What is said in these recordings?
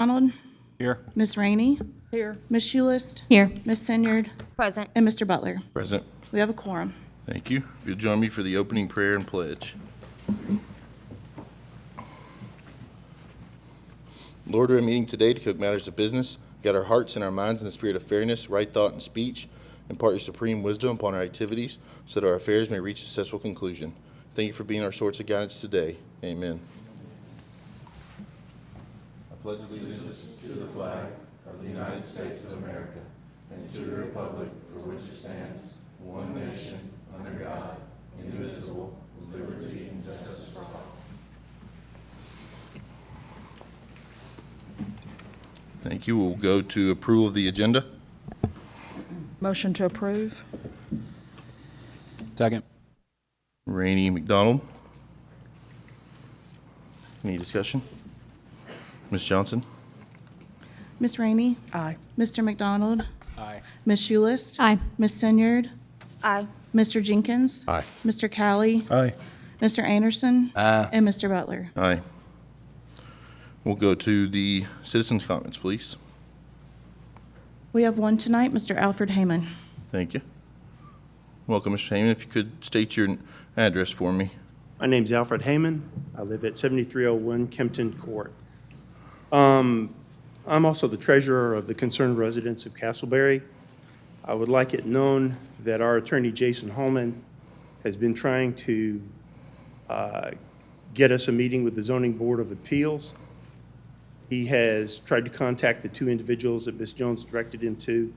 Donald, Here. Miss Rainey, Here. Miss Schulist, Here. Miss Senyard, Present. and Mr. Butler. Present. We have a quorum. Thank you. If you'll join me for the opening prayer and pledge. Lord, we're meeting today to cook matters of business. Guide our hearts and our minds in the spirit of fairness, right thought, and speech. Impart your supreme wisdom upon our activities so that our affairs may reach a successful conclusion. Thank you for being our source of guidance today. Amen. I pledge allegiance to the flag of the United States of America and to the republic for which it stands, one nation, under God, indivisible, with liberty and justice for all. Thank you. We'll go to approval of the agenda. Motion to approve. Second. Rainey, McDonald. Any discussion? Ms. Johnson? Miss Rainey, Aye. Mr. McDonald, Aye. Miss Schulist, Aye. Miss Senyard, Aye. Mr. Jenkins, Aye. Mr. Callie, Aye. Mr. Anderson, Aye. and Mr. Butler. Aye. We'll go to the citizens' comments, please. We have one tonight, Mr. Alfred Heyman. Thank you. Welcome, Mr. Heyman. If you could state your address for me. My name's Alfred Heyman. I live at 7301 Kempton Court. I'm also the treasurer of the Concerned Residents of Castleberry. I would like it known that our attorney, Jason Holman, has been trying to get us a meeting with the Zoning Board of Appeals. He has tried to contact the two individuals that Ms. Jones directed him to.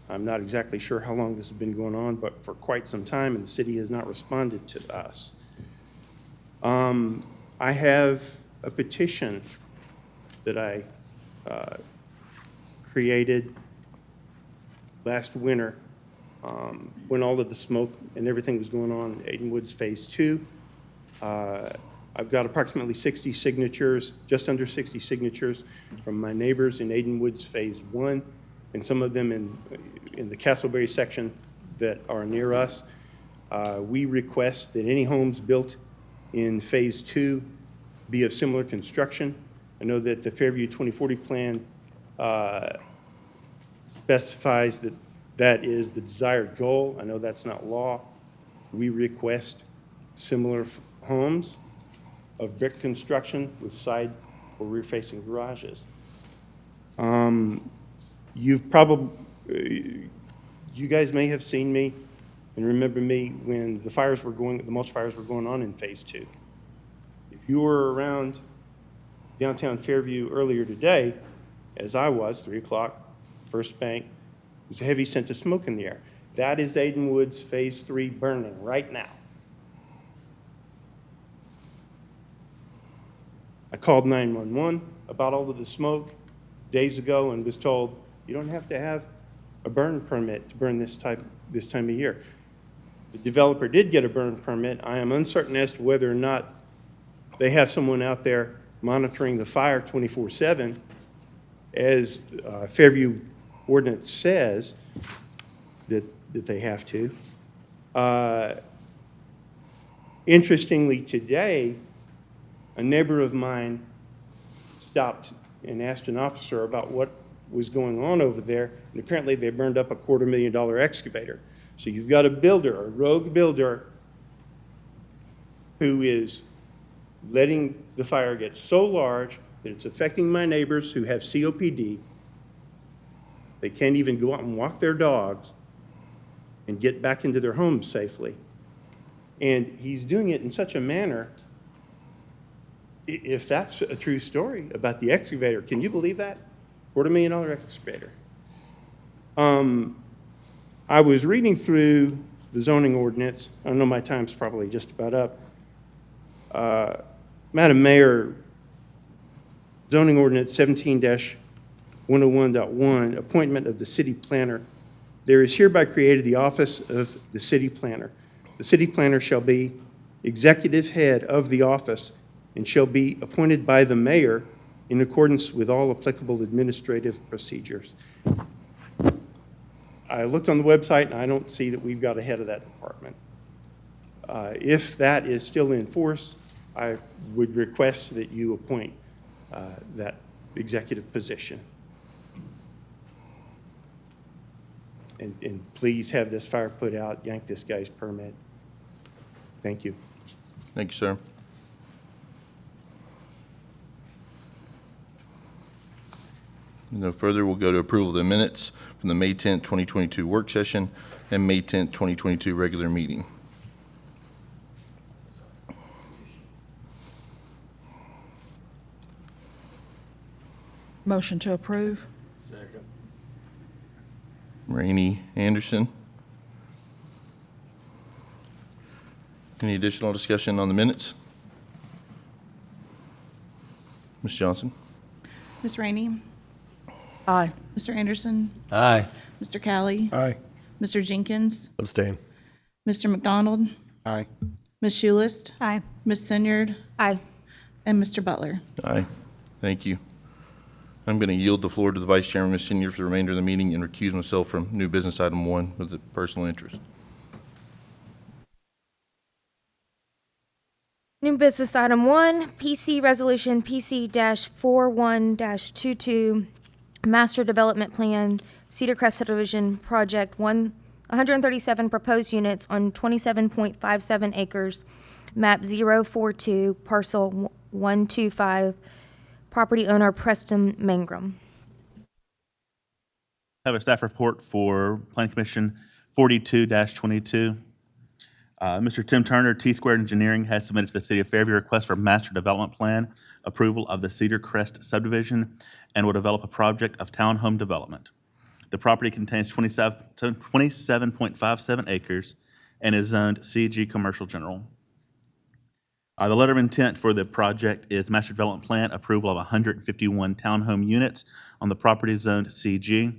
I'm not exactly sure how long this has been going on, but for quite some time, and the city has not responded to us. I have a petition that I created last winter when all of the smoke and everything was going on in Aiden Woods Phase 2. I've got approximately 60 signatures, just under 60 signatures from my neighbors in Aiden Woods Phase 1, and some of them in the Castleberry section that are near us. We request that any homes built in Phase 2 be of similar construction. I know that the Fairview 2040 plan specifies that that is the desired goal. I know that's not law. We request similar homes of brick construction with side or rear-facing garages. You've probably, you guys may have seen me and remember me when the mulch fires were going on in Phase 2. If you were around downtown Fairview earlier today, as I was, 3 o'clock, First Bank, there's a heavy scent of smoke in the air. That is Aiden Woods Phase 3 burning right now. I called 911 about all of the smoke days ago and was told, you don't have to have a burn permit to burn this time of year. The developer did get a burn permit. I am uncertain as to whether or not they have someone out there monitoring the fire 24/7, as Fairview ordinance says that they have to. Interestingly, today, a neighbor of mine stopped and asked an officer about what was going on over there, and apparently they burned up a $250,000 excavator. So you've got a builder, a rogue builder, who is letting the fire get so large that it's affecting my neighbors who have COPD. They can't even go out and walk their dogs and get back into their homes safely. And he's doing it in such a manner, if that's a true story about the excavator, can you believe that? $250,000 excavator. I was reading through the zoning ordinance. I know my time's probably just about up. Madam Mayor, zoning ordinance 17-101.1, appointment of the city planner. There is hereby created the office of the city planner. The city planner shall be executive head of the office and shall be appointed by the mayor in accordance with all applicable administrative procedures. I looked on the website and I don't see that we've got a head of that department. If that is still in force, I would request that you appoint that executive position. And please have this fire put out, yank this guy's permit. Thank you. Thank you, sir. No further, we'll go to approval of the minutes from the May 10th, 2022 work session and May 10th, 2022 regular meeting. Motion to approve? Rainey Anderson. Any additional discussion on the minutes? Ms. Johnson? Ms. Rainey? Aye. Mr. Anderson? Aye. Mr. Callie? Aye. Mr. Jenkins? Abstain. Mr. McDonald? Aye. Ms. Schulist? Aye. Ms. Senyard? Aye. And Mr. Butler. Aye. Thank you. I'm going to yield the floor to the Vice Chairman, Ms. Senior, for the remainder of the meeting and recuse myself from new business item 1 with a personal interest. New business item 1, PC Resolution PC-41-22, Master Development Plan, Cedar Crest Subdivision Project 137 proposed units on 27.57 acres, map 042, parcel 125, property owner Preston Mangrum. Have a staff report for Planning Commission 42-22. Mr. Tim Turner, T-Squared Engineering, has submitted to the City of Fairview a request for master development plan approval of the Cedar Crest subdivision and will develop a project of townhome development. The property contains 27.57 acres and is zoned CG Commercial General. The letter of intent for the project is master development plan approval of 151 townhome units on the property zoned CG.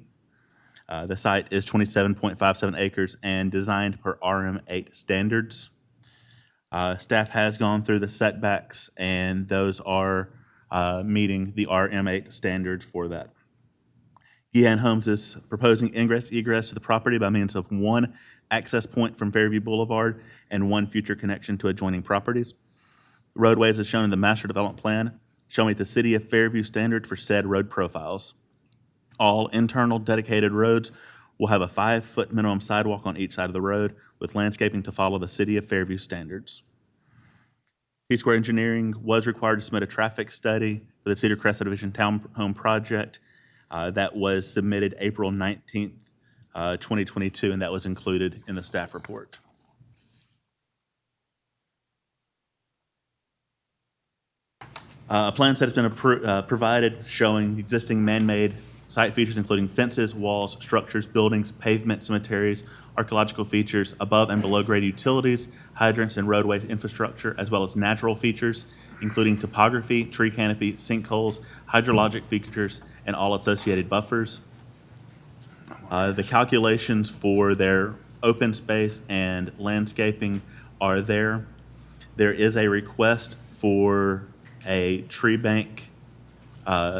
The site is 27.57 acres and designed per RM8 standards. Staff has gone through the setbacks, and those are meeting the RM8 standards for that. Gehan Homes is proposing ingress-egress to the property by means of one access point from Fairview Boulevard and one future connection to adjoining properties. Roadways, as shown in the master development plan, shall meet the City of Fairview standard for said road profiles. All internal dedicated roads will have a 5-foot minimum sidewalk on each side of the road with landscaping to follow the City of Fairview standards. T-Square Engineering was required to submit a traffic study for the Cedar Crest Subdivision Townhome Project that was submitted April 19th, 2022, and that was included in the staff report. A plan set has been provided showing existing man-made site features including fences, walls, structures, buildings, pavement, cemeteries, archaeological features, above and below grade utilities, hydrants, and roadway infrastructure, as well as natural features, including topography, tree canopy, sinkholes, hydrologic features, and all associated buffers. The calculations for their open space and landscaping are there. There is a request for a tree bank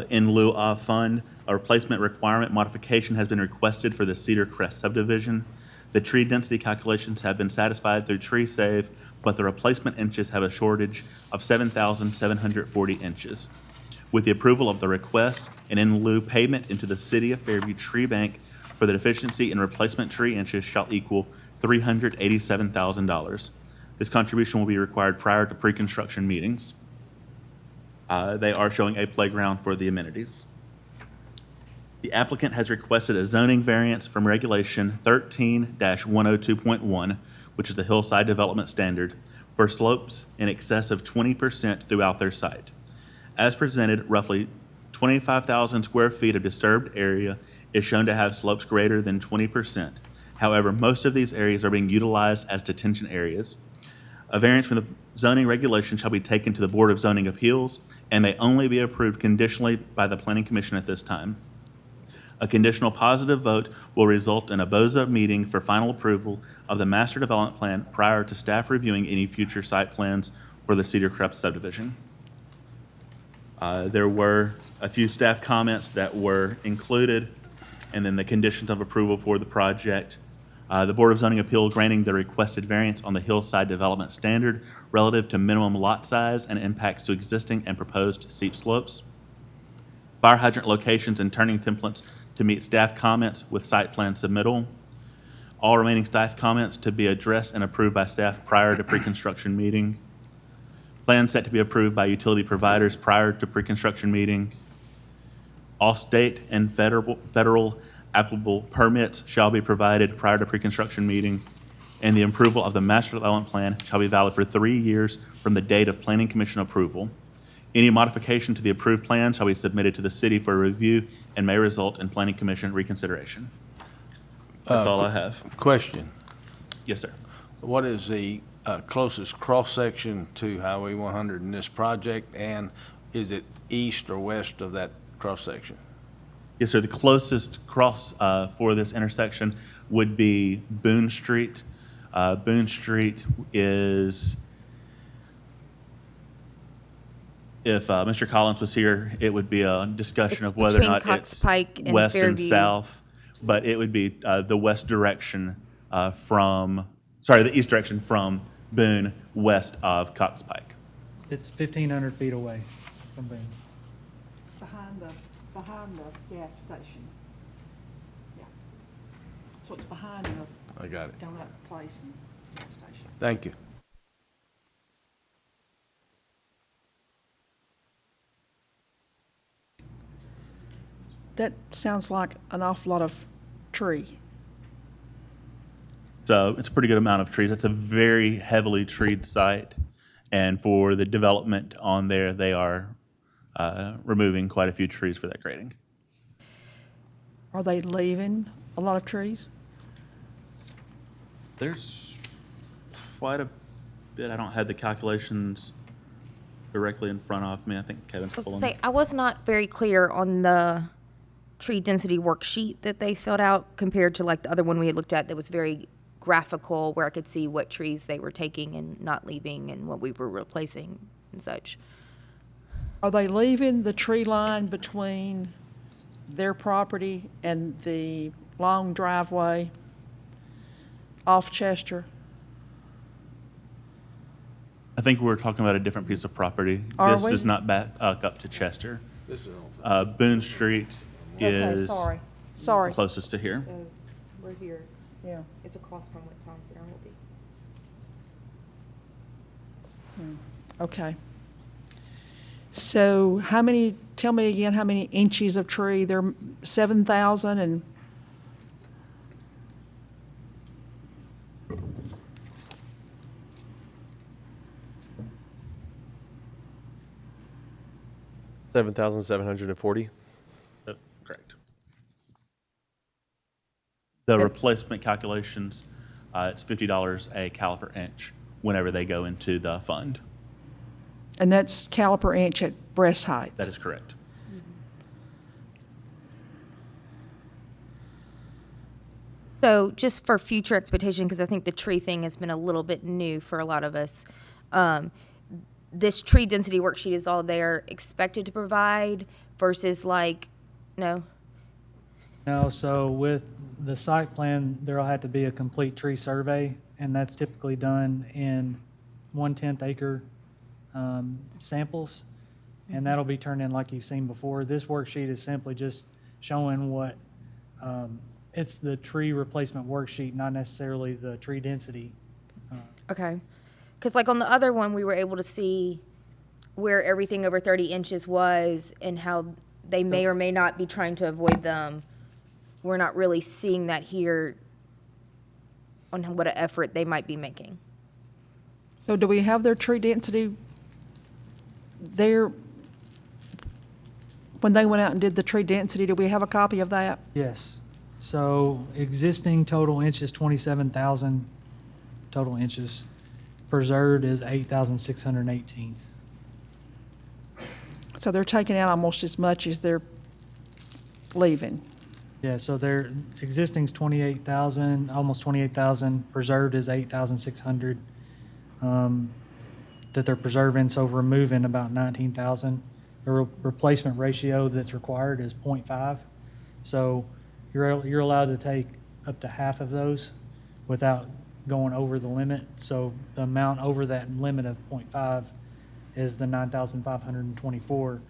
in lieu of fund. A replacement requirement modification has been requested for the Cedar Crest subdivision. The tree density calculations have been satisfied through Tree Save, but the replacement inches have a shortage of 7,740 inches. With the approval of the request, an in lieu payment into the City of Fairview tree bank for the deficiency in replacement tree inches shall equal $387,000. This contribution will be required prior to pre-construction meetings. They are showing a playground for the amenities. The applicant has requested a zoning variance from Regulation 13-102.1, which is the Hillside Development Standard, for slopes in excess of 20% throughout their site. As presented, roughly 25,000 square feet of disturbed area is shown to have slopes greater than 20%. However, most of these areas are being utilized as detention areas. A variance from the zoning regulation shall be taken to the Board of Zoning Appeals and may only be approved conditionally by the Planning Commission at this time. A conditional positive vote will result in a BOZA meeting for final approval of the master development plan prior to staff reviewing any future site plans for the Cedar Crest subdivision. There were a few staff comments that were included, and then the conditions of approval for the project. The Board of Zoning Appeal granting the requested variance on the Hillside Development Standard relative to minimum lot size and impacts to existing and proposed steep slopes. fire hydrant locations and turning templates to meet staff comments with site plan submittal. All remaining staff comments to be addressed and approved by staff prior to pre-construction meeting. Plan set to be approved by utility providers prior to pre-construction meeting. All state and federal applicable permits shall be provided prior to pre-construction meeting, and the approval of the master development plan shall be valid for 3 years from the date of planning commission approval. Any modification to the approved plan shall be submitted to the city for review and may result in planning commission reconsideration. That's all I have. Question, Yes, sir. what is the closest cross-section to Highway 100 in this project, and is it east or west of that cross-section? Yes, sir. The closest cross for this intersection would be Boone Street. Boone Street is, if Mr. Collins was here, it would be a discussion It's of whether or between not Cox it's Pike and west and Fairview. south. But it would be the west direction the east direction from Boone, west of Cox Pike. It's 1,500 feet away from Boone. It's behind the gas station. Yeah. So it's behind the I got it. donut place and gas station. Thank you. That sounds like an awful lot of tree. So it's a pretty good amount of trees. It's a very heavily treed site. And for the development on there, they are removing quite a few trees for that grading. Are they leaving a lot of trees? There's quite a bit. I don't have the calculations directly in front of me. I think Kevin's pulling. I was not very clear on the tree density worksheet that they filled out compared to like the other one we had looked at that was very graphical, where I could see what trees they were taking and not leaving and what we were replacing and such. Are they leaving the tree line between their property and the long driveway off Chester? I think we're talking about a different piece of property. Are This we? does not back up to Chester. Boone Street is Sorry. closest to here. So we're here. Yeah. It's across from what Tom Center will be. Okay. So tell me again, how many inches of tree? They're 7,000 and, 7,740. Correct. The replacement calculations, it's $50 a caliper inch whenever they go into the fund. and that's caliper inch at breast height. That is correct. So just for future expectation, because I think the tree thing has been a little bit new for a lot of us, this tree density worksheet is all they're expected to provide versus like, no? No, so with the site plan, there'll have to be a complete tree survey, and that's typically done in 1/10 acre samples, and that'll be turned in like you've seen before. This worksheet is simply just showing what, it's the tree replacement worksheet, not necessarily the tree density. Okay. Because like on the other one, we were able to see where everything over 30 inches was and how they may or may not be trying to avoid them. We're not really seeing that here on what an effort they might be making. So do we have their tree density there? When they went out and did the tree density, do we have a copy of that? Yes. So existing total inches, 27,000 total inches. Preserved is 8,618. So they're taking out almost as much as they're leaving. Yeah, so their existing's 28,000, almost 28,000. Preserved is 8,600 that they're preserving, so removing about 19,000. The replacement ratio that's required is 0.5. So you're allowed to take up to half of those without going over the limit. So the amount over that limit of 0.5 is the 9,524,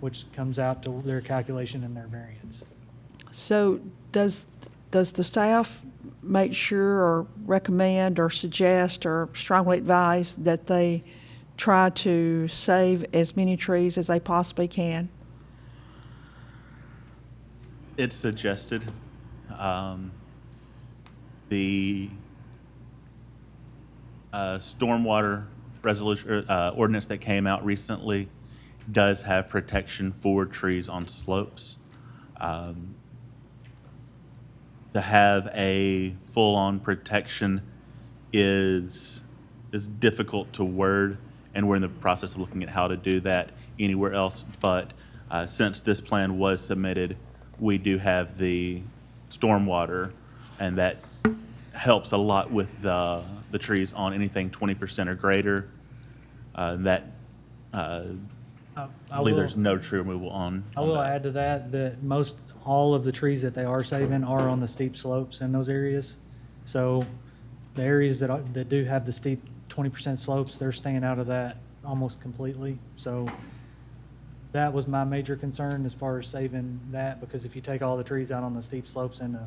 which comes out to their calculation and their variance. So does the staff make sure or recommend or suggest or strongly advise that they try to save as many trees as they possibly can? It's suggested. The stormwater resolution, ordinance that came out recently does have protection for trees on slopes. To have a full-on protection is difficult to word, and we're in the process of looking at how to do that anywhere else. But since this plan was submitted, we do have the stormwater, and that helps a lot with the trees on anything 20% or greater. I believe there's no tree removal on. I will add to that, that most, all of the trees that they are saving are on the steep slopes in those areas. So the areas that do have the steep 20% slopes, they're staying out of that almost completely. So that was my major concern as far as saving that, because if you take all the trees out on the steep slopes and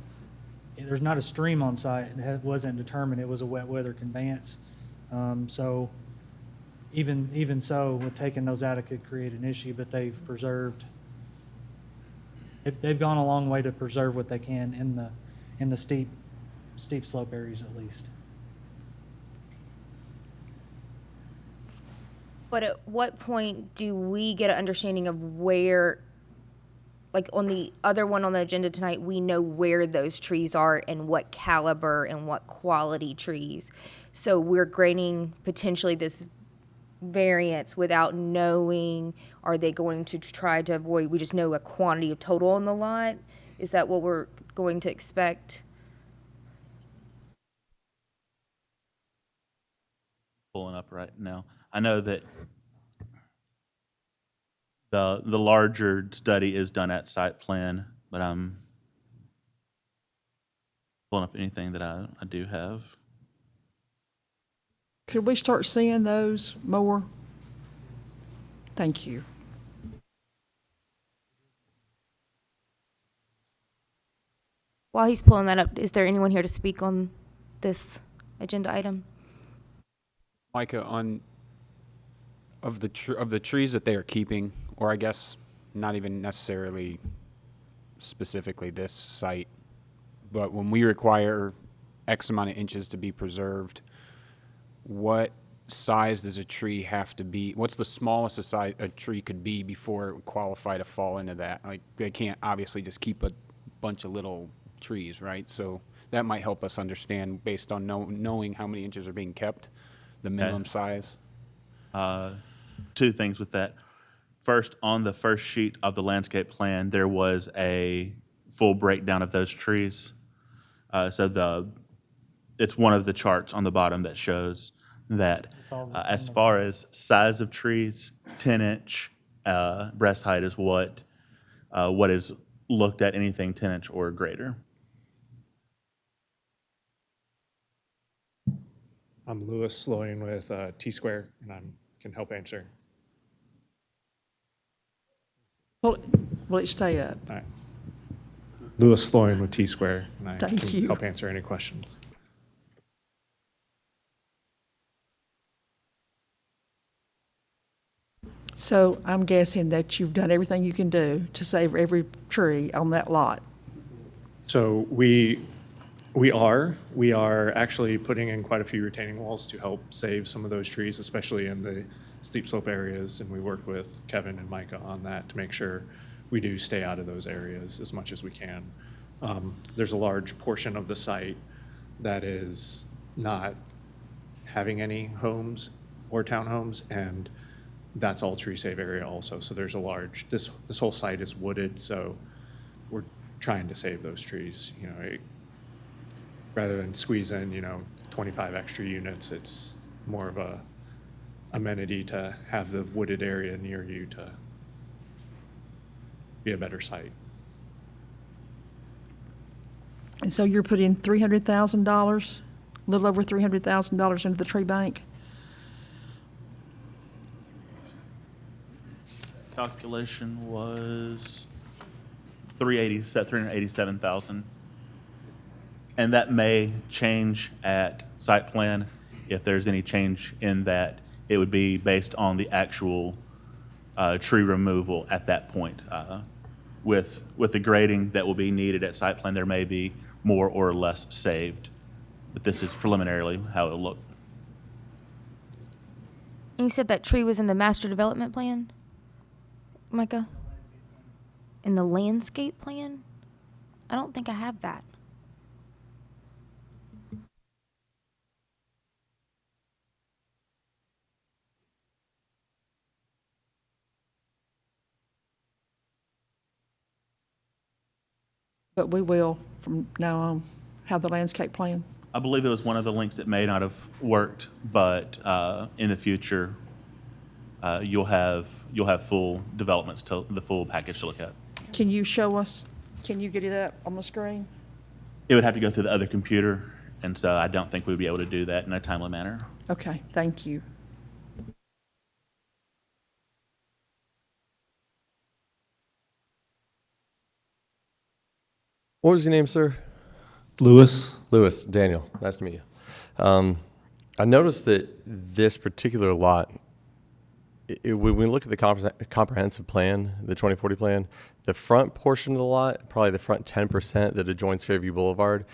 there's not a stream on site, it wasn't determined, it was a wet weather conveyance. So even so, with taking those out, it could create an issue, but they've preserved, they've gone a long way to preserve what they can in the steep slope areas at least. But at what point do we get an understanding of where, like on the other one on the agenda tonight, we know where those trees are and what caliber and what quality trees? So we're granting potentially this variance without knowing, are they going to try to avoid, we just know a quantity of total on the lot? Is that what we're going to expect? Pulling up right now. I know that the larger study is done at site plan, but I'm pulling up anything that I do have. Could we start seeing those more? Thank you. While he's pulling that up, is there anyone here to speak on this agenda item? Micah, of the trees that they are keeping, or I guess not even necessarily specifically this site, but when we require X amount of inches to be preserved, what size does a tree have to be? What's the smallest a tree could be before it would qualify to fall into that? Like, they can't obviously just keep a bunch of little trees, right? So that might help us understand, based on knowing how many inches are being kept, the minimum size. Two things with that. First, on the first sheet of the landscape plan, there was a full breakdown of those trees. It's one of the charts on the bottom that shows that as far as size of trees, 10-inch breast height is what is looked at, anything 10-inch or greater. I'm Lewis Sloyan with T-Square, and I can help answer. Will it stay up? All right. Lewis Sloyan with T-Square, and I Thank can you. help answer any questions. So I'm guessing that you've done everything you can do to save every tree on that lot. So we are actually putting in quite a few retaining walls to help save some of those trees, especially in the steep slope areas. And we work with Kevin and Micah on that to make sure we do stay out of those areas as much as we can. There's a large portion of the site that is not having any homes or townhomes, and that's all tree save area also. So there's a large, this whole site is wooded, so we're trying to save those trees, rather than squeeze in, 25 extra units. It's more of a amenity to have the wooded area near you to be a better site. And so you're putting $300,000, a little over $300,000 into the tree bank? calculation was 387,000. And that may change at site plan. If there's any change in that, it would be based on the actual tree removal at that point. With the grading that will be needed at site plan, there may be more or less saved. But this is preliminarily how it'll look. And you said that tree was in the master development plan, Micah? In the landscape plan? I don't think I have that. But we will, from now on, have the landscape plan. I believe it was one of the links that may not have worked, but in the future, you'll have full developments, to the full package to look at. Can you show us? Can you get it up on the screen? It would have to go through the other computer, and so I don't think we'd be able to do that in a timely manner. Okay, thank you. What was your name, sir? Lewis. Lewis. Daniel. Nice to meet you. I noticed that this particular lot, when we look at the comprehensive plan, the 2040 plan, the front portion of the lot, probably the front 10% that adjoins Fairview Boulevard,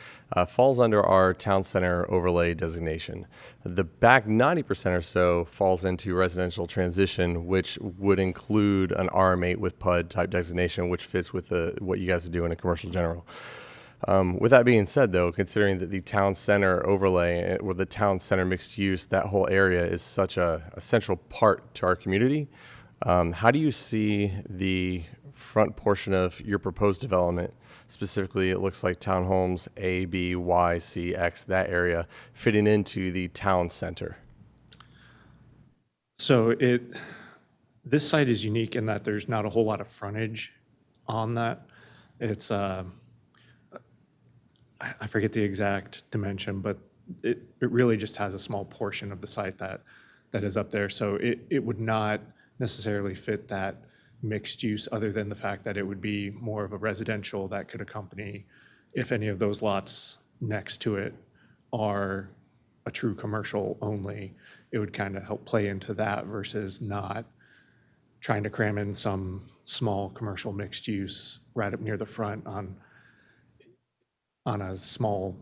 falls under our town center overlay designation. The back 90% or so falls into residential transition, which would include an RM8 with PUD type designation, which fits with what you guys are doing in commercial general. With that being said, though, considering that the town center overlay or the town center mixed use, that whole area is such a central part to our community, how do you see the front portion of your proposed development, specifically it looks like townhomes A, B, Y, C, X, that area, fitting into the town center? So this site is unique in that there's not a whole lot of frontage on that. It's, I forget the exact dimension, but it really just has a small portion of the site that is up there. So it would not necessarily fit that mixed use, other than the fact that it would be more of a residential that could accompany, if any of those lots next to it are a true commercial only, it would kind of help play into that versus not trying to cram in some small commercial mixed use right up near the front on a small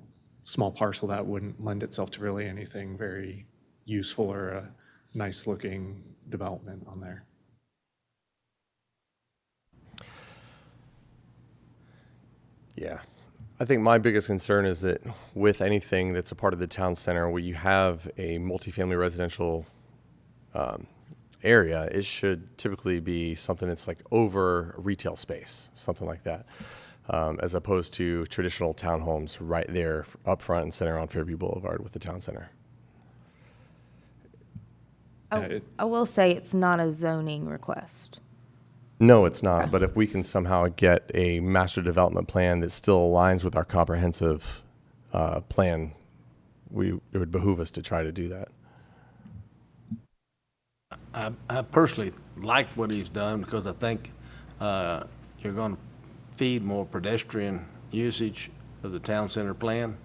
parcel that wouldn't lend itself to really anything very useful or a nice looking development on there. Yeah. I think my biggest concern is that with anything that's a part of the town center where you have a multifamily residential area, it should typically be something that's like over retail space, something like that, as opposed to traditional townhomes right there up front and center on Fairview Boulevard with the town center. I will say it's not a zoning request. No, it's not. But if we can somehow get a master development plan that still aligns with our comprehensive plan, it would behoove us to try to do that. I personally like what he's done because I think you're going to feed more pedestrian usage of the town center plan,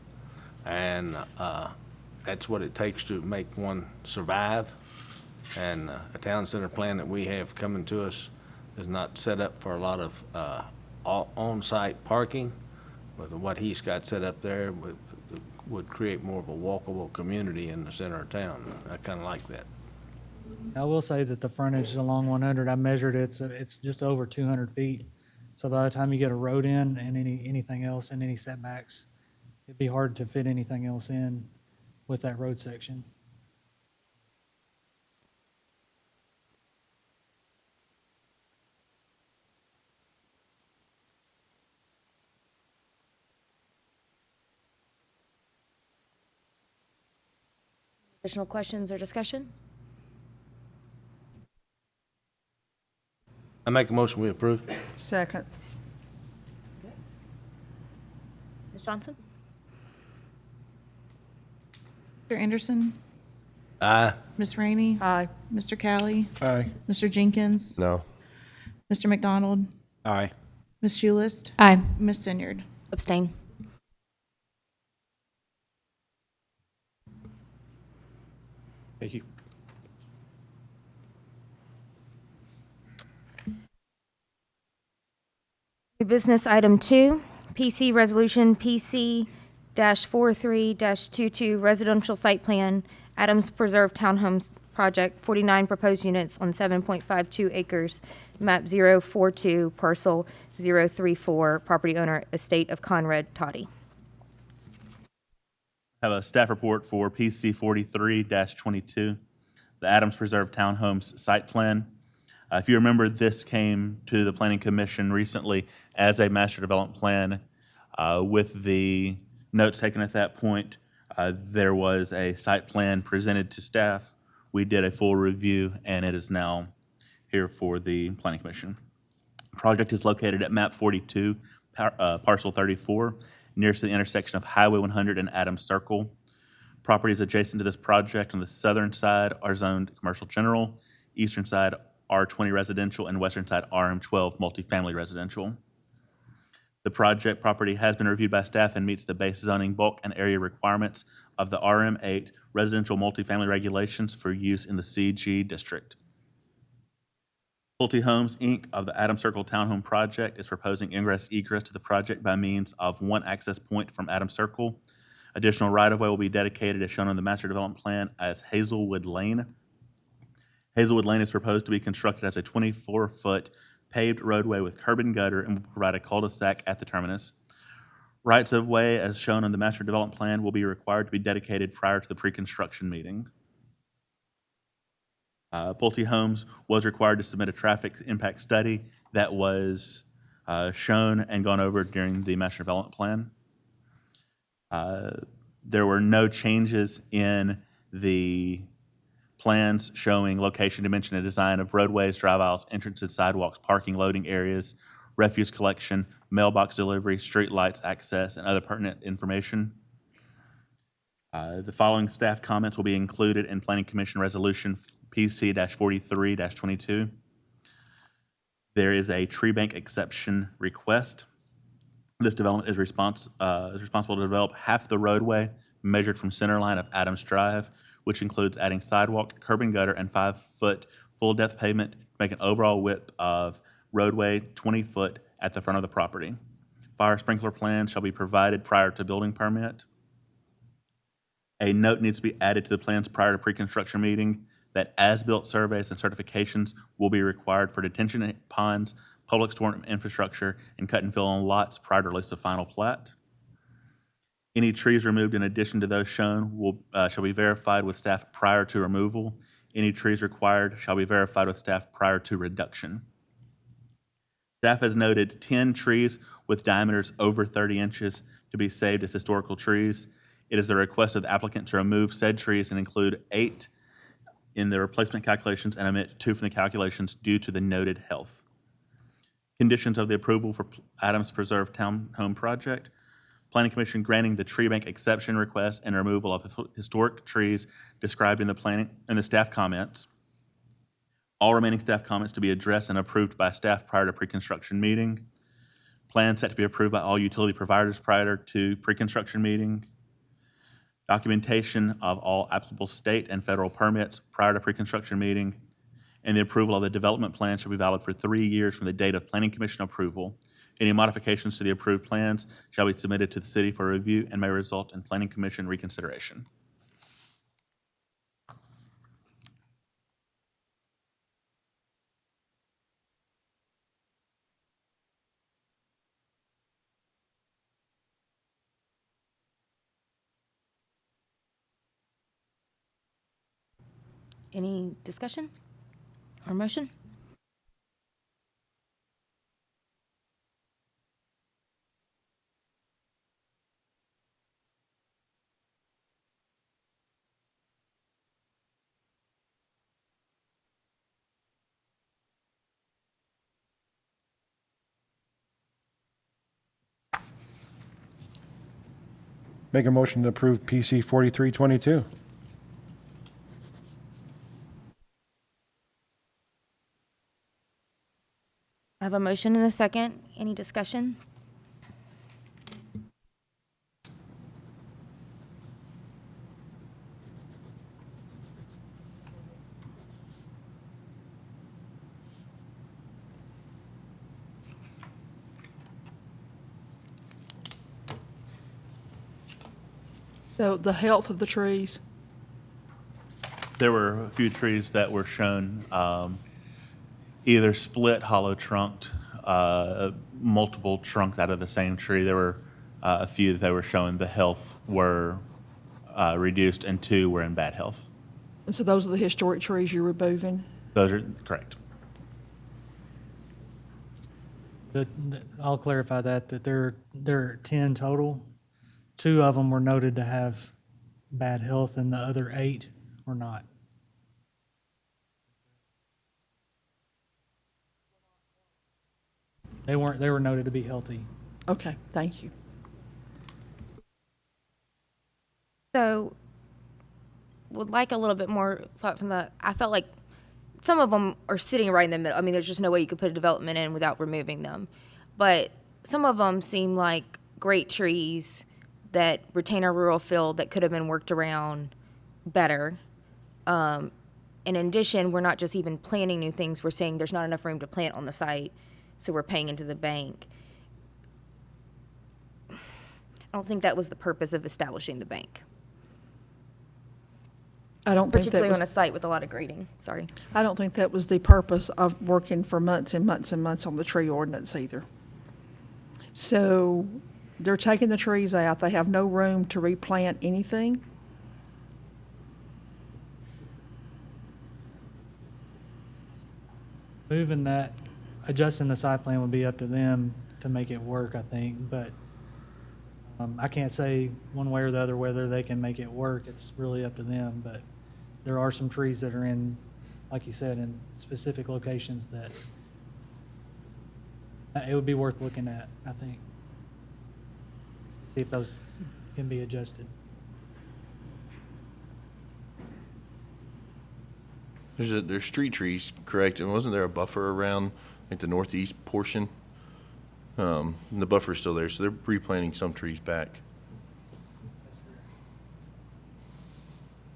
and that's what it takes to make one survive. And a town center plan that we have coming to us is not set up for a lot of on-site parking. With what he's got set up there, would create more of a walkable community in the center of town. I kind of like that. I will say that the frontage along 100, I measured it, it's just over 200 feet. So by the time you get a road in and anything else and any setbacks, it'd be hard to fit anything else in with that road section. Additional questions or discussion? I make a motion, we approve. Second. Ms. Johnson? Mr. Anderson? Aye. Ms. Rainey? Aye. Mr. Calley? Aye. Mr. Jenkins? No. Mr. McDonald? Aye. Ms. Schulist? Aye. Ms. Sinyard? Abstain. Thank you. New business item 2, PC Resolution PC-43-22 Residential Site Plan, Adams Preserve Townhomes Project, 49 proposed units on 7.52 acres, map 042, parcel 034, property owner, estate of Conrad Toddy. Have a staff report for PC 43-22, the Adams Preserve Townhomes Site Plan. If you remember, this came to the Planning Commission recently as a master development plan. With the notes taken at that point, there was a site plan presented to staff. We did a full review, and it is now here for the Planning Commission. Project is located at map 42, parcel 34, nearest to the intersection of Highway 100 and Adams Circle. Properties adjacent to this project on the southern side are zoned commercial general, eastern side R20 residential, and western side RM12 multifamily residential. The project property has been reviewed by staff and meets the base zoning bulk and area requirements of the RM8 residential multifamily regulations for use in the CG district. Pulte Homes, Inc. of the Adams Circle Townhome Project is proposing ingress-egress to the project by means of one access point from Adams Circle. Additional right-of-way will be dedicated, as shown on the master development plan, as Hazelwood Lane. Hazelwood Lane is proposed to be constructed as a 24-foot paved roadway with curb and gutter and will provide a cul-de-sac at the terminus. Rights of way, as shown on the master development plan, will be required to be dedicated prior to the pre-construction meeting. Pulte Homes was required to submit a traffic impact study that was shown and gone over during the master development plan. There were no changes in the plans showing location, dimension, and design of roadways, drive aisles, entrances, sidewalks, parking, loading areas, refuse collection, mailbox delivery, street lights, access, and other pertinent information. The following staff comments will be included in Planning Commission Resolution PC-43-22. There is a tree bank exception request. This development is responsible to develop half the roadway measured from center line of Adams Drive, which includes adding sidewalk, curb and gutter, and 5-foot full-depth pavement to make an overall width of roadway 20 foot at the front of the property. Fire sprinkler plans shall be provided prior to building permit. A note needs to be added to the plans prior to pre-construction meeting that as-built surveys and certifications will be required for detention ponds, public storm infrastructure, and cut and fill on lots prior to release of final plat. Any trees removed in addition to those shown shall be verified with staff prior to removal. Any trees required shall be verified with staff prior to reduction. Staff has noted 10 trees with diameters over 30 inches to be saved as historical trees. It is the request of the applicant to remove said trees and include 8 in the replacement calculations and omit 2 from the calculations due to the noted health. Conditions of the approval for Adams Preserve Townhome Project. Planning Commission granting the tree bank exception request and removal of historic trees described in the staff comments. All remaining staff comments to be addressed and approved by staff prior to pre-construction meeting. Plan set to be approved by all utility providers prior to pre-construction meeting. Documentation of all applicable state and federal permits prior to pre-construction meeting. And the approval of the development plan shall be valid for 3 years from the date of Planning Commission approval. Any modifications to the approved plans shall be submitted to the city for review and may result in Planning Commission reconsideration. Any discussion or motion? Make a motion to approve PC 4322. have a motion and a second. Any discussion? So the health of the trees, There were a few trees that were shown either split, hollow trunked, multiple trunked out of the same tree. There were a few that were showing the health were reduced, and 2 were in bad health. and so those are the historic trees you're removing? Those are correct. I'll clarify that there are 10 total. 2 of them were noted to have bad health, and the other 8 were not. They were noted to be healthy. Okay, thank you. So, would like a little bit more thought from I felt like some of them are sitting right in the middle. I mean, there's just no way you could put a development in without removing them. But some of them seem like great trees that retain our rural feel that could have been worked around better. In addition, we're not just even planting new things, we're saying there's not enough room to plant on the site, so we're paying into the bank. I don't think that was the purpose of establishing the bank, I don't think that particularly on a was, site with a lot of grading. Sorry. I don't think that was the purpose of working for months and months and months on the tree ordinance either. So they're taking the trees out. They have no room to replant anything. Moving that, adjusting the site plan would be up to them to make it work, I think, but I can't say one way or the other whether they can make it work. It's really up to them, but there are some trees that are in, like you said, in specific locations that it would be worth looking at, I think. See if those can be adjusted. There's street trees, correct? And wasn't there a buffer around like the northeast portion? And the buffer's still there, so they're replanting some trees back.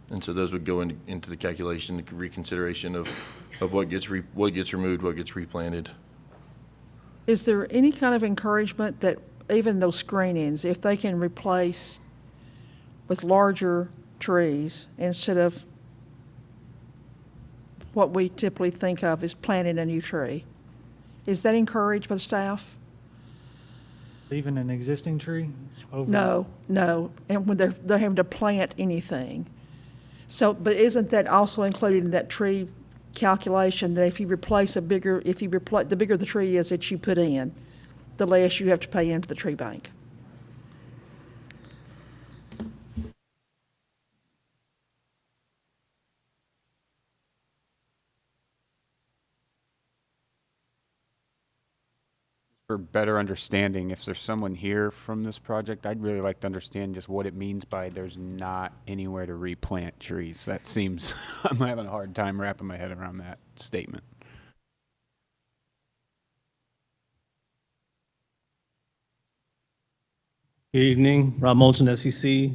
And so those would go into the calculation, the reconsideration of what gets removed, what gets replanted. Is there any kind of encouragement that even those screenings, if they can replace with larger trees instead of what we typically think of as planting a new tree, is that encouraged by the staff? Even an existing tree? No, and when they're having to plant anything. So, but isn't that also included in that tree calculation, that if you replace the bigger the tree is that you put in, the less you have to pay into the tree bank? For better understanding, if there's someone here from this project, I'd really like to understand just what it means by there's not anywhere to replant trees. That seems, I'm having a hard time wrapping my head around that statement. Good evening, Rob Molchen, SEC.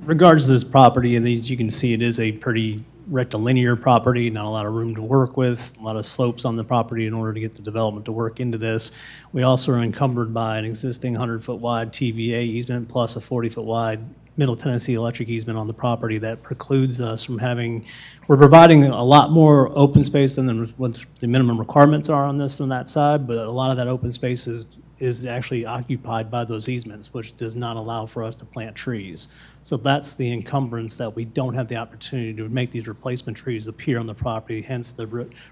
Regards to this property, and as you can see, it is a pretty rectilinear property, not a lot of room to work with, a lot of slopes on the property in order to get the development to work into this. We also are encumbered by an existing 100-foot wide TVA easement plus a 40-foot wide Middle Tennessee electric easement on the property that precludes us from having, we're providing a lot more open space than what the minimum requirements are on this and that side, but a lot of that open space is actually occupied by those easements, which does not allow for us to plant trees. So that's the encumbrance, that we don't have the opportunity to make these replacement trees appear on the property, hence the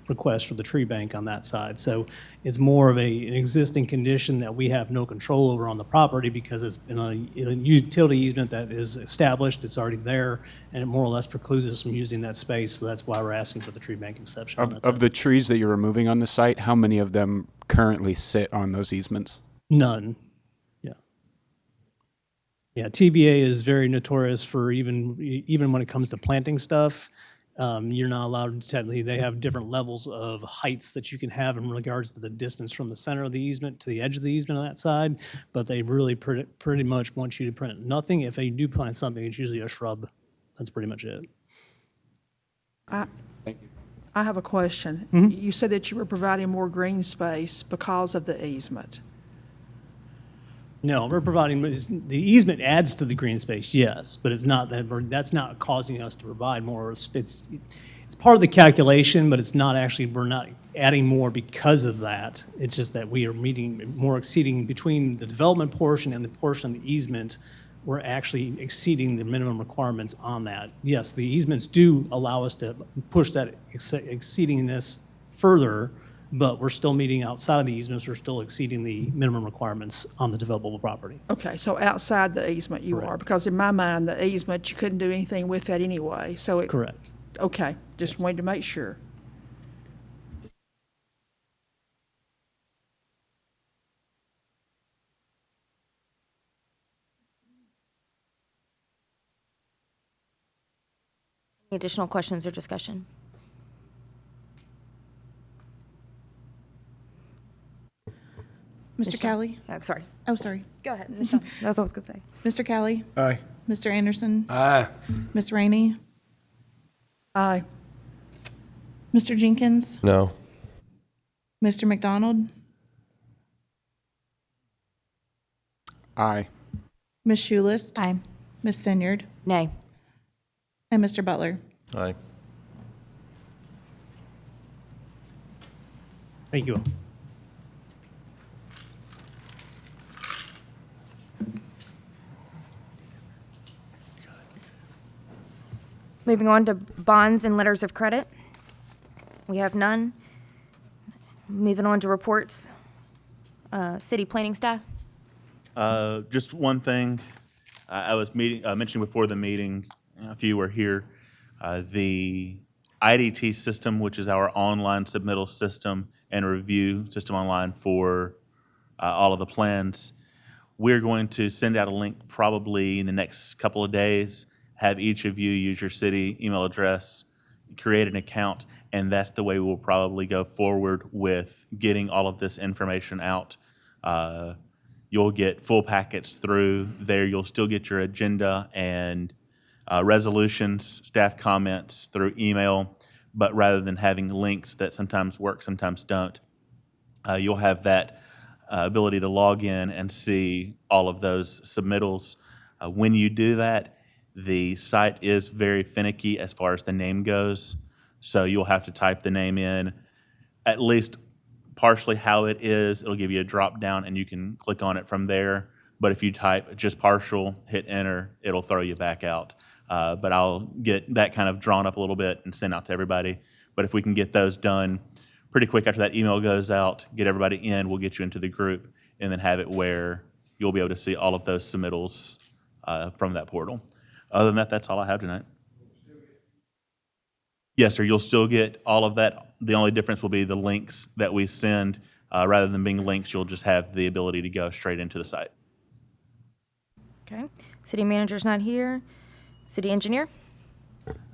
request for the tree bank on that side. So it's more of an existing condition that we have no control over on the property because it's been a utility easement that is established, it's already there, and it more or less precludes us from using that space. So that's why we're asking for the tree bank exception on that side. Of the trees that you're removing on the site, how many of them currently sit on those easements? None. Yeah, TVA is very notorious for even when it comes to planting stuff. You're not allowed, technically, they have different levels of heights that you can have in regards to the distance from the center of the easement to the edge of the easement on that side, but they really pretty much want you to plant nothing. If they do plant something, it's usually a shrub. That's pretty much it. I have a question. Mm-hmm. You said that you were providing more green space because of the easement. No, we're providing, the easement adds to the green space, yes, but it's not that's not causing us to provide more. It's part of the calculation, but it's not actually, we're not adding more because of that. It's just that we are exceeding between the development portion and the portion of the easement. We're actually exceeding the minimum requirements on that. Yes, the easements do allow us to push that exceeding this further, but we're still meeting outside of the easements. We're still exceeding the minimum requirements on the developable property. Okay, so outside the easement you are, Correct. because in my mind, the easement, you couldn't do anything with that anyway, so it. Correct. Okay, just wanted to make sure. Any additional questions or discussion? Mr. Kelly? I'm sorry. Oh, sorry. Go ahead, Ms. Johnson. That's what I was going to say. Mr. Kelly? Aye. Mr. Anderson? Aye. Ms. Rainey? Aye. Mr. Jenkins? No. Mr. McDonald? Aye. Ms. Schulist? Aye. Ms. Senyard? Nay. And Mr. Butler? Aye. Thank you. Moving on to bonds and letters of credit. We have none. Moving on to reports. City planning staff. Just one thing, I was mentioning before the meeting, if you were here, the IDT system, which is our online submittal system and review system online for all of the plans. We're going to send out a link probably in the next couple of days, have each of you use your city email address, create an account, and that's the way we'll probably go forward with getting all of this information out. You'll get full packets through there. You'll still get your agenda and resolutions, staff comments through email, but rather than having links that sometimes work, sometimes don't, you'll have that ability to log in and see all of those submittals. When you do that, the site is very finicky as far as the name goes, so you'll have to type the name in, at least partially how it is. It'll give you a drop down and you can click on it from there. But if you type just partial, hit enter, it'll throw you back out. But I'll get that kind of drawn up a little bit and sent out to everybody. But if we can get those done pretty quick after that email goes out, get everybody in, we'll get you into the group, and then have it where you'll be able to see all of those submittals from that portal. Other than that, that's all I have tonight. Yes, sir, you'll still get all of that. The only difference will be the links that we send. Rather than being links, you'll just have the ability to go straight into the site. Okay. City manager's not here. City engineer.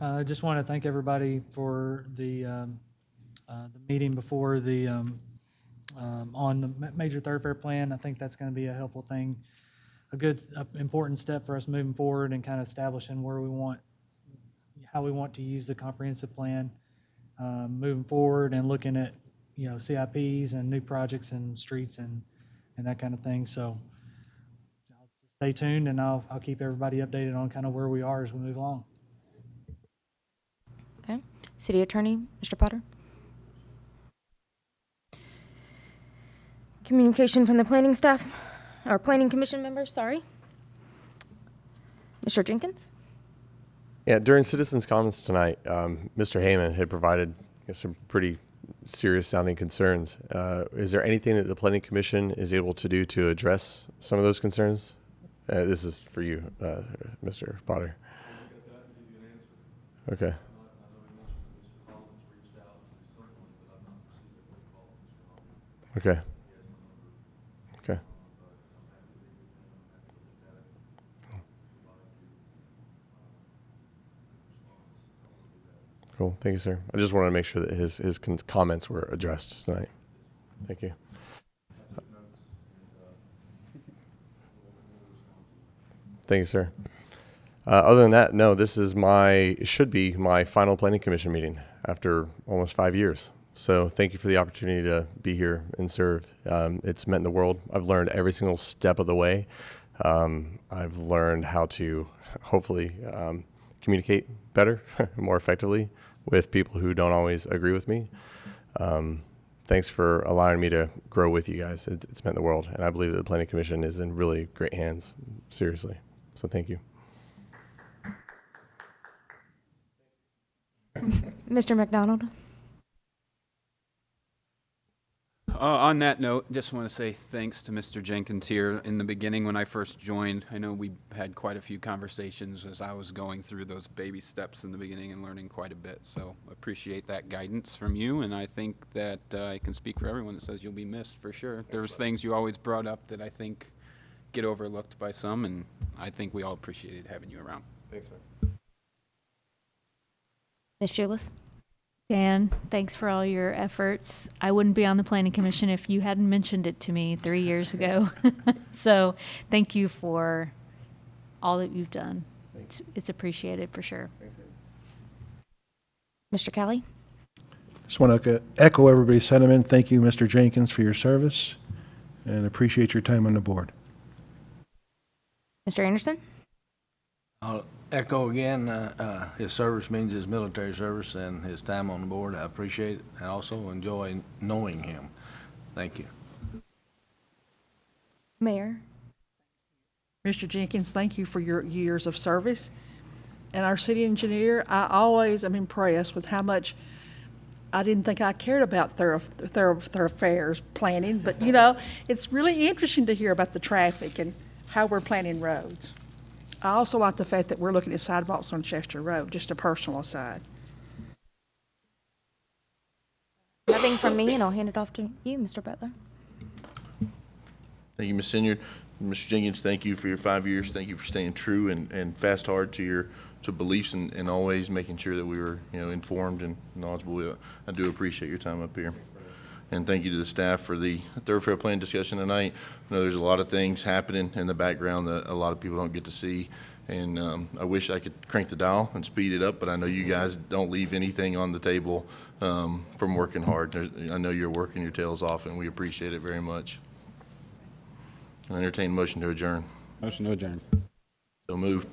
I just want to thank everybody for the meeting before the, on the major thoroughfare plan. I think that's going to be a helpful thing, a good, important step for us moving forward and kind of establishing where we want, how we want to use the comprehensive plan moving forward, and looking at, you know, CIPs and new projects and streets and that kind of thing. So I'll just stay tuned, and I'll keep everybody updated on kind of where we are as we move along. Okay. City attorney, Mr. Potter. Communication from the planning staff, or planning commission members, sorry. Mr. Jenkins. Yeah, during citizens' comments tonight, Mr. Heyman had provided some pretty serious sounding concerns. Is there anything that the Planning Commission is able to do to address some of those concerns? This is for you, Mr. Potter. Okay. Okay. Okay. Cool. Thank you, sir. I just wanted to make sure that his comments were addressed tonight. Thank you. Thank you, sir. Other than that, no, this is it should be my final planning commission meeting after almost 5 years. So thank you for the opportunity to be here and serve. It's meant the world. I've learned every single step of the way. I've learned how to hopefully communicate better, more effectively with people who don't always agree with me. Thanks for allowing me to grow with you guys. It's meant the world. And I believe that the Planning Commission is in really great hands, seriously. So thank you. Mr. McDonald? On that note, just want to say thanks to Mr. Jenkins here. In the beginning, when I first joined, I know we had quite a few conversations as I was going through those baby steps in the beginning and learning quite a bit. So appreciate that guidance from you, and I think that I can speak for everyone that says you'll be missed for sure. There's things you always brought up that I think get overlooked by some, and I think we all appreciated having you around. Thanks, man. Ms. Schulis? Dan, thanks for all your efforts. I wouldn't be on the Planning Commission if you hadn't mentioned it to me 3 years ago. So thank you for all that you've done. It's appreciated for sure. Mr. Kelly? Just want to echo everybody's sentiment. Thank you, Mr. Jenkins, for your service, and appreciate your time on the board. Mr. Anderson? I'll echo again, his service means his military service and his time on the board. I appreciate it and also enjoy knowing him. Thank you. Mayor? Mr. Jenkins, thank you for your years of service. And our city engineer, I always am impressed with how much, I didn't think I cared about thoroughfares planning, but you know, it's really interesting to hear about the traffic and how we're planning roads. I also like the fact that we're looking at sidewalks on Chester Road, just a personal aside. Nothing from me, and I'll hand it off to you, Mr. Butler. Thank you, Ms. Sinyard. Mr. Jenkins, thank you for your 5 years. Thank you for staying true and fast hard to your beliefs and always making sure that we were, informed and knowledgeable. I do appreciate your time up here. And thank you to the staff for the thoroughfare plan discussion tonight. I know there's a lot of things happening in the background that a lot of people don't get to see. And I wish I could crank the dial and speed it up, but I know you guys don't leave anything on the table from working hard. I know you're working your tails off, and we appreciate it very much. I entertain a motion to adjourn. Motion to adjourn. So moved.